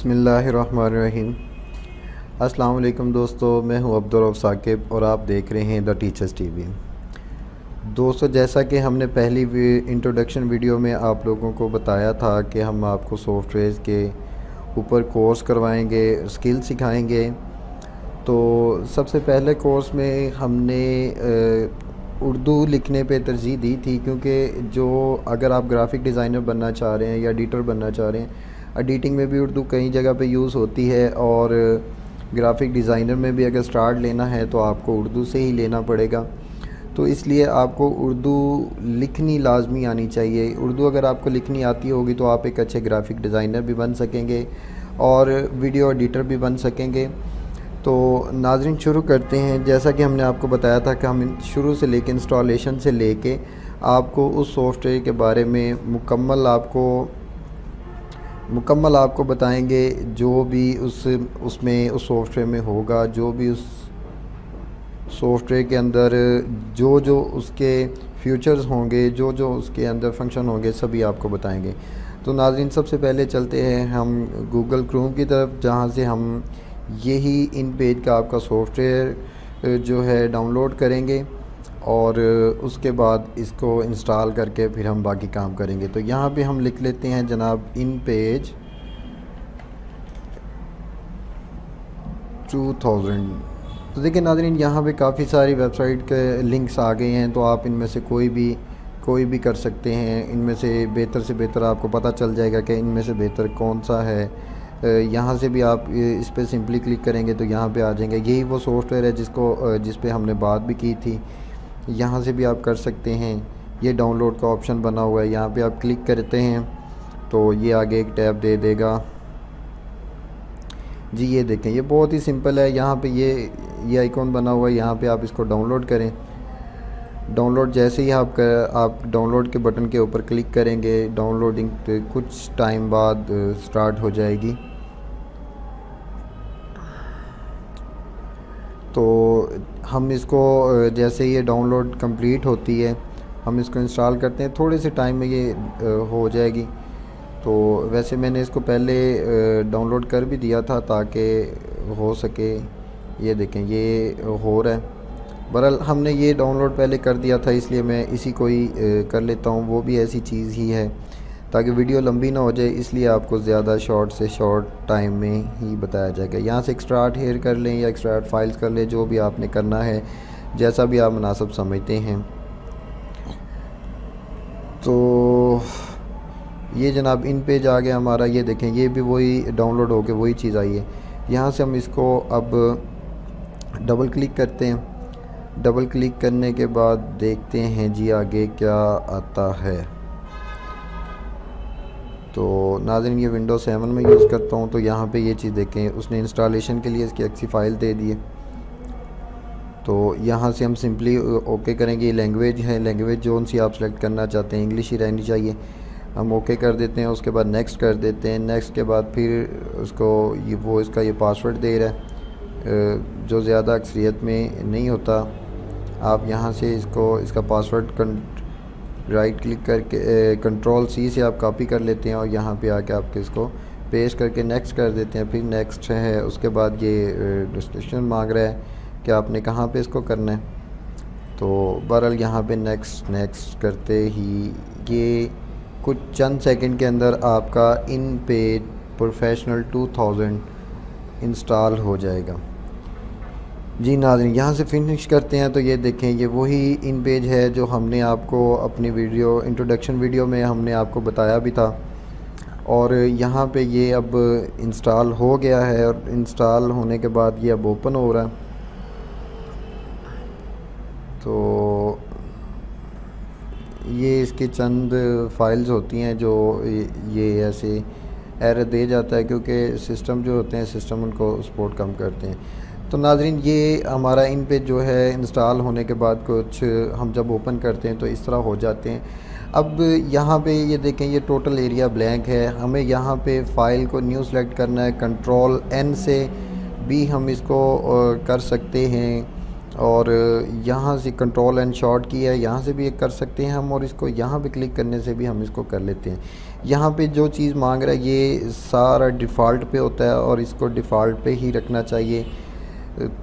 बिस्मिल्लाहिर्रहमानिर्रहीम। अस्सलाम वालेकुम दोस्तों, मैं हूं अब्दुर्रऊफ़ साकिब और आप देख रहे हैं द टीचर्स टीवी। दोस्तों, जैसा कि हमने पहली इंट्रोडक्शन वीडियो में आप लोगों को बताया था कि हम आपको सॉफ्टवेयर के ऊपर कोर्स करवाएंगे, स्किल सिखाएंगे। तो सबसे पहले कोर्स में हमने उर्दू लिखने पे तरजीह दी थी, क्योंकि जो अगर आप ग्राफ़िक डिज़ाइनर बनना चाह रहे हैं या एडिटर बनना चाह रहे हैं, एडिटिंग में भी उर्दू कई जगह पे यूज़ होती है, और ग्राफ़िक डिज़ाइनर में भी अगर स्टार्ट लेना है तो आपको उर्दू से ही लेना पड़ेगा। तो इसलिए आपको उर्दू लिखनी लाजमी आनी चाहिए। उर्दू अगर आपको लिखनी आती होगी तो आप एक अच्छे ग्राफ़िक डिज़ाइनर भी बन सकेंगे और वीडियो एडिटर भी बन सकेंगे। तो नाज़रीन, शुरू करते हैं। जैसा कि हमने आपको बताया था कि हम शुरू से लेके इंस्टॉलेशन से लेके आपको उस सॉफ्टवेयर के बारे में मुकम्मल आपको बताएंगे, जो भी उसमें उस सॉफ्टवेयर में होगा, जो भी उस सॉफ्टवेयर के अंदर जो उसके फीचर्स होंगे, जो उसके अंदर फंक्शन होंगे, सभी आपको बताएंगे। तो नाज़रीन, सबसे पहले चलते हैं हम गूगल क्रोम की तरफ, जहां से हम यही इन पेज का आपका सॉफ्टवेयर जो है डाउनलोड करेंगे और उसके बाद इसको इंस्टॉल करके फिर हम बाकी काम करेंगे। तो यहाँ पे हम लिख लेते हैं जनाब इन पेज 2000। तो देखिए नाज़रीन, यहाँ पे काफ़ी सारी वेबसाइट के लिंक्स आ गए हैं, तो आप इनमें से कोई भी कर सकते हैं। इनमें से बेहतर आपको पता चल जाएगा कि इनमें से बेहतर कौन सा है। यहाँ से भी आप इस पर सिंपली क्लिक करेंगे तो यहाँ पे आ जाएंगे। यही वो सॉफ्टवेयर है जिस पे हमने बात भी की थी। यहाँ से भी आप कर सकते हैं। ये डाउनलोड का ऑप्शन बना हुआ है, यहाँ पे आप क्लिक करते हैं तो ये आगे एक टैब दे देगा जी। ये देखें, ये बहुत ही सिंपल है। यहाँ पे ये आइकॉन बना हुआ है, यहाँ पे आप इसको डाउनलोड करें। डाउनलोड जैसे ही आप डाउनलोड के बटन के ऊपर क्लिक करेंगे, डाउनलोडिंग कुछ टाइम बाद स्टार्ट हो जाएगी। तो हम इसको जैसे ये डाउनलोड कंप्लीट होती है, हम इसको इंस्टॉल करते हैं, थोड़े से टाइम में ये हो जाएगी। तो वैसे मैंने इसको पहले डाउनलोड कर भी दिया था ताकि हो सके। ये देखें, ये हो रहा है। बहरहाल हमने ये डाउनलोड पहले कर दिया था, इसलिए मैं इसी को ही कर लेता हूँ। वो भी ऐसी चीज़ ही है ताकि वीडियो लंबी ना हो जाए, इसलिए आपको ज़्यादा शॉर्ट से शॉर्ट टाइम में ही बताया जाएगा। यहाँ से एक्सट्रैक्ट हेयर कर लें या एक्सट्रैक्ट फाइल्स कर लें, जो भी आपने करना है, जैसा भी आप मुनासिब समझते हैं। तो ये जनाब इन पेज आ गया हमारा। ये देखें, ये भी वही डाउनलोड हो के वही चीज़ आई है। यहाँ से हम इसको अब डबल क्लिक करते हैं। डबल क्लिक करने के बाद देखते हैं जी आगे क्या आता है। तो नाज़रीन, ये विंडोज 7 में यूज़ करता हूँ। तो यहाँ पे ये चीज़ देखें, उसने इंस्टॉलेशन के लिए इसकी एक्सी फ़ाइल दे दी है। तो यहाँ से हम सिंपली ओके करेंगे। ये लैंग्वेज है, लैंग्वेज जो सी आप सेलेक्ट करना चाहते हैं, इंग्लिश ही रहनी चाहिए। हम ओके कर देते हैं, उसके बाद नेक्स्ट कर देते हैं। नेक्स्ट के बाद फिर उसको इसका ये पासवर्ड दे रहा है, जो ज़्यादा अक्सरियत में नहीं होता। आप यहाँ से इसका पासवर्ड राइट क्लिक करके कंट्रोल सी से आप कॉपी कर लेते हैं और यहाँ पे आके आपके इसको पेस्ट करके नेक्स्ट कर देते हैं। फिर नेक्स्ट है, उसके बाद ये डिस्क्रिप्शन मांग रहा है कि आपने कहाँ पे इसको करना है। तो बहरहाल यहाँ पे नेक्स्ट करते ही ये कुछ चंद सेकंड के अंदर आपका इन पेज प्रोफेशनल 2000 इंस्टॉल हो जाएगा जी। नाज़रीन, यहाँ से फिनिश करते हैं। तो ये देखें, ये वही इन पेज है जो हमने आपको अपनी इंट्रोडक्शन वीडियो में हमने आपको बताया भी था। और यहाँ पे ये अब इंस्टॉल हो गया है, और इंस्टॉल होने के बाद ये अब ओपन हो रहा है। तो ये इसकी चंद फाइल्स होती हैं जो ये ऐसे एरर दे जाता है, क्योंकि सिस्टम जो होते हैं, सिस्टम उनको सपोर्ट कम करते हैं। तो नाज़रीन, ये हमारा इन पे जो है इंस्टॉल होने के बाद कुछ हम जब ओपन करते हैं तो इस तरह हो जाते हैं। अब यहाँ पे ये देखें, ये टोटल एरिया ब्लैंक है। हमें यहाँ पे फ़ाइल को न्यू सेलेक्ट करना है। कंट्रोल N से भी हम इसको कर सकते हैं। और यहाँ से कंट्रोल एंड शॉर्ट की है, यहाँ से भी एक कर सकते हैं हम, और इसको यहाँ पे क्लिक करने से भी हम इसको कर लेते हैं। यहाँ पे जो चीज़ मांग रहा है ये सारा डिफ़ॉल्ट पे होता है और इसको डिफ़ॉल्ट पे ही रखना चाहिए।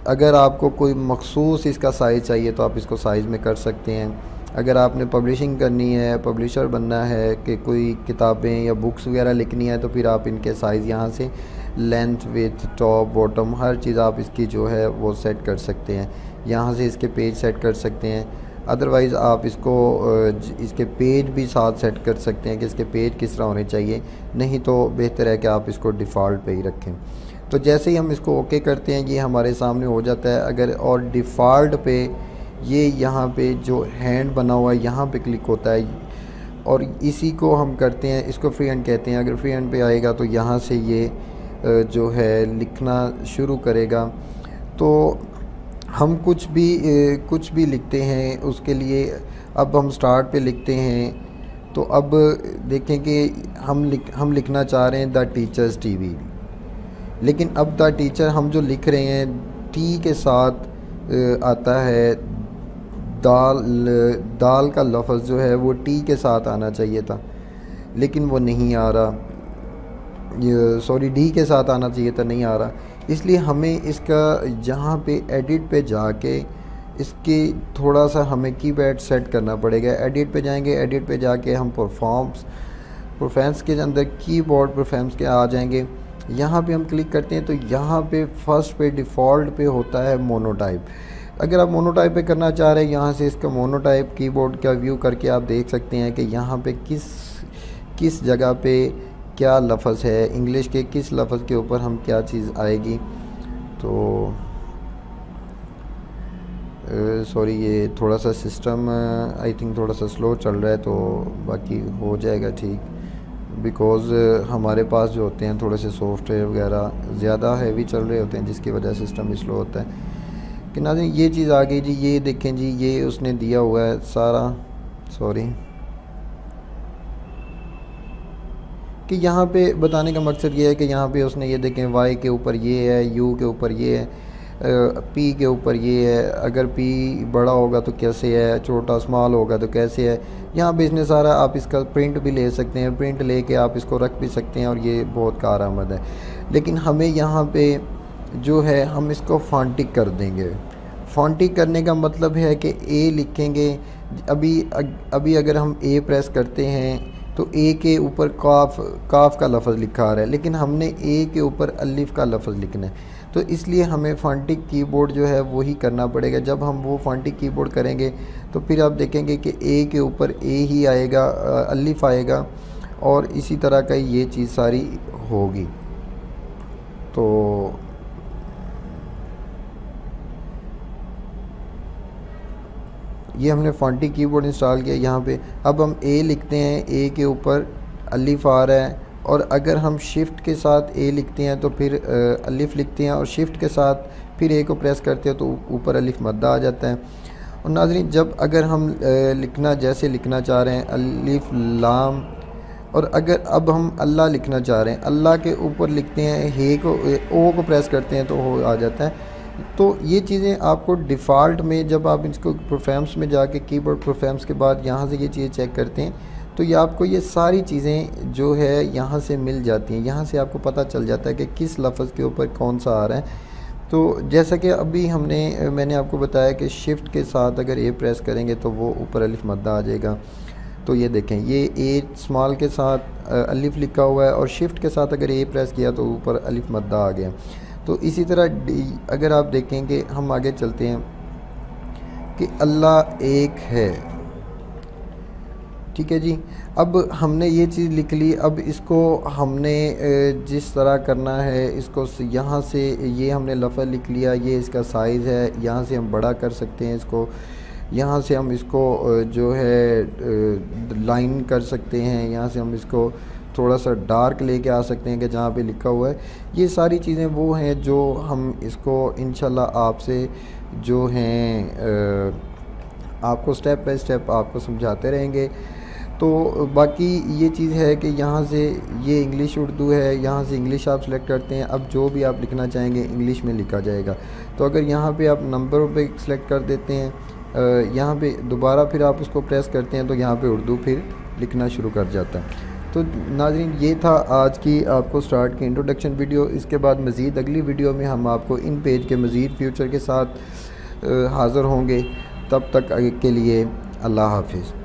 अगर आपको कोई मखसूस इसका साइज़ चाहिए तो आप इसको साइज़ में कर सकते हैं। अगर आपने पब्लिशिंग करनी है, पब्लिशर बनना है कि कोई किताबें या बुक्स वगैरह लिखनी है, तो फिर आप इनके साइज़ यहाँ से लेंथ, विड्थ, टॉप, बॉटम हर चीज़ आप इसकी जो है वो सेट कर सकते हैं। यहाँ से इसके पेज सेट कर सकते हैं। अदरवाइज़ आप इसको इसके पेज भी साथ सेट कर सकते हैं कि इसके पेज किस तरह होने चाहिए, नहीं तो बेहतर है कि आप इसको डिफ़ॉल्ट पे ही रखें। तो जैसे ही हम इसको ओके करते हैं ये हमारे सामने हो जाता है। अगर और डिफ़ॉल्ट पे ये यहाँ पे जो हैंड बना हुआ है यहाँ पे क्लिक होता है और इसी को हम करते हैं, इसको फ्री हैंड कहते हैं। अगर फ्री हैंड पे आएगा तो यहाँ से ये जो है लिखना शुरू करेगा। तो हम कुछ भी लिखते हैं उसके लिए अब हम स्टार्ट पे लिखते हैं। तो अब देखें कि हम लिखना चाह रहे हैं द टीचर्स टीवी, लेकिन अब द टीचर हम जो लिख रहे हैं टी के साथ आता है दाल का लफ्ज़ जो है वो टी के साथ आना चाहिए था, लेकिन वो नहीं आ रहा। सॉरी, डी के साथ आना चाहिए था, नहीं आ रहा। इसलिए हमें इसका यहाँ पे एडिट पे जाके इसके थोड़ा सा हमें कीपैड सेट करना पड़ेगा। एडिट पे जाएंगे, एडिट पे जाके हम परफॉर्मेंस के अंदर कीबोर्ड परफॉर्मेंस के आ जाएंगे। यहाँ पे हम क्लिक करते हैं तो यहाँ पे फर्स्ट पे डिफ़ॉल्ट पे होता है मोनोटाइप। अगर आप मोनोटाइप पे करना चाह रहे हैं, यहाँ से इसका मोनोटाइप कीबोर्ड का व्यू करके आप देख सकते हैं कि यहाँ पे किस जगह पे क्या लफ्ज़ है, इंग्लिश के किस लफ्ज़ के ऊपर हम क्या चीज़ आएगी। तो सॉरी, ये थोड़ा सा सिस्टम आई थिंक थोड़ा सा स्लो चल रहा है, तो बाकी हो जाएगा ठीक। बिकॉज़ हमारे पास जो होते हैं थोड़े से सॉफ्टवेयर वगैरह ज़्यादा हैवी चल रहे होते हैं, जिसकी वजह से सिस्टम भी स्लो होता है। कि नाज़रीन ये चीज़ आ गई जी, ये देखें जी, ये उसने दिया हुआ है सारा। सॉरी, कि यहाँ पे बताने का मकसद ये है कि यहाँ पे उसने ये देखें वाई के ऊपर ये है, यू के ऊपर ये है, पी के ऊपर ये है। अगर पी बड़ा होगा तो कैसे है, छोटा स्मॉल होगा तो कैसे है। यहाँ पे इसने सारा, आप इसका प्रिंट भी ले सकते हैं, प्रिंट लेके आप इसको रख भी सकते हैं और ये बहुत कारआमद है। लेकिन हमें यहाँ पे जो है हम इसको फॉन्टिक कर देंगे। फॉन्टिक करने का मतलब है कि ए लिखेंगे। अभी अगर हम ए प्रेस करते हैं तो ए के ऊपर काफ का लफ्ज़ लिखा आ रहा है, लेकिन हमने ए के ऊपर अलिफ का लफ्ज़ लिखना है। तो इसलिए हमें फॉन्टिक कीबोर्ड जो है वो ही करना पड़ेगा। जब हम वो फॉन्टिक कीबोर्ड करेंगे तो फिर आप देखेंगे कि ए के ऊपर ए ही आएगा, अलिफ आएगा, और इसी तरह का ये चीज़ सारी होगी। तो ये हमने फॉन्टिक कीबोर्ड इंस्टॉल किया यहाँ पे। अब हम ए लिखते हैं, ए के ऊपर अलिफ आ रहा है, और अगर हम शिफ्ट के साथ ए लिखते हैं तो फिर अलिफ लिखते हैं, और शिफ्ट के साथ फिर ए को प्रेस करते हैं तो ऊपर अलिफ मद्दा आ जाता है। और नाज़रीन जब अगर हम जैसे लिखना चाह रहे हैं अलिफ लाम, और अगर अब हम अल्लाह लिखना चाह रहे हैं, अल्लाह के ऊपर लिखते हैं हे को, ओ को प्रेस करते हैं तो हो आ जाता है। तो ये चीज़ें आपको डिफ़ॉल्ट में, जब आप इसको परफॉर्मेंस में जाके कीबोर्ड परफॉर्मेंस के बाद यहाँ से ये चीज़ें चेक करते हैं तो ये आपको ये सारी चीज़ें जो है यहाँ से मिल जाती हैं। यहाँ से आपको पता चल जाता है कि किस लफ्ज़ के ऊपर कौन सा आ रहा है। तो जैसा कि अभी मैंने आपको बताया कि शिफ्ट के साथ अगर ए प्रेस करेंगे तो वो ऊपर अलिफ मद्दा आ जाएगा। तो ये देखें, ये ए स्मॉल के साथ अलिफ लिखा हुआ है, और शिफ्ट के साथ अगर ए प्रेस किया तो ऊपर अलिफ मद्दा आ गया। तो इसी तरह अगर आप देखेंगे, हम आगे चलते हैं कि अल्लाह एक है, ठीक है जी। अब हमने ये चीज़ लिख ली। अब इसको हमने जिस तरह करना है, इसको यहाँ से ये हमने लफ़ज़ लिख लिया, ये इसका साइज़ है, यहाँ से हम बड़ा कर सकते हैं इसको, यहाँ से हम इसको जो है लाइन कर सकते हैं, यहाँ से हम इसको थोड़ा सा डार्क लेके आ सकते हैं कि जहाँ पे लिखा हुआ है। ये सारी चीज़ें वो हैं जो हम इसको इंशाल्लाह आपसे जो हैं आपको स्टेप बाय स्टेप आपको समझाते रहेंगे। तो बाकी ये चीज़ है कि यहाँ से ये इंग्लिश उर्दू है, यहाँ से इंग्लिश आप सेलेक्ट करते हैं। अब जो भी आप लिखना चाहेंगे इंग्लिश में लिखा जाएगा। तो अगर यहाँ पे आप नंबर पे सेलेक्ट कर देते हैं, यहाँ पे दोबारा फिर आप उसको प्रेस करते हैं तो यहाँ पे उर्दू फिर लिखना शुरू कर जाता है। तो नाज़रीन, ये था आज की आपको स्टार्ट की इंट्रोडक्शन वीडियो। इसके बाद मज़ीद अगली वीडियो में हम आपको इन पेज के मज़ीद फ्यूचर के साथ हाज़िर होंगे। तब तक के लिए अल्लाह हाफिज़।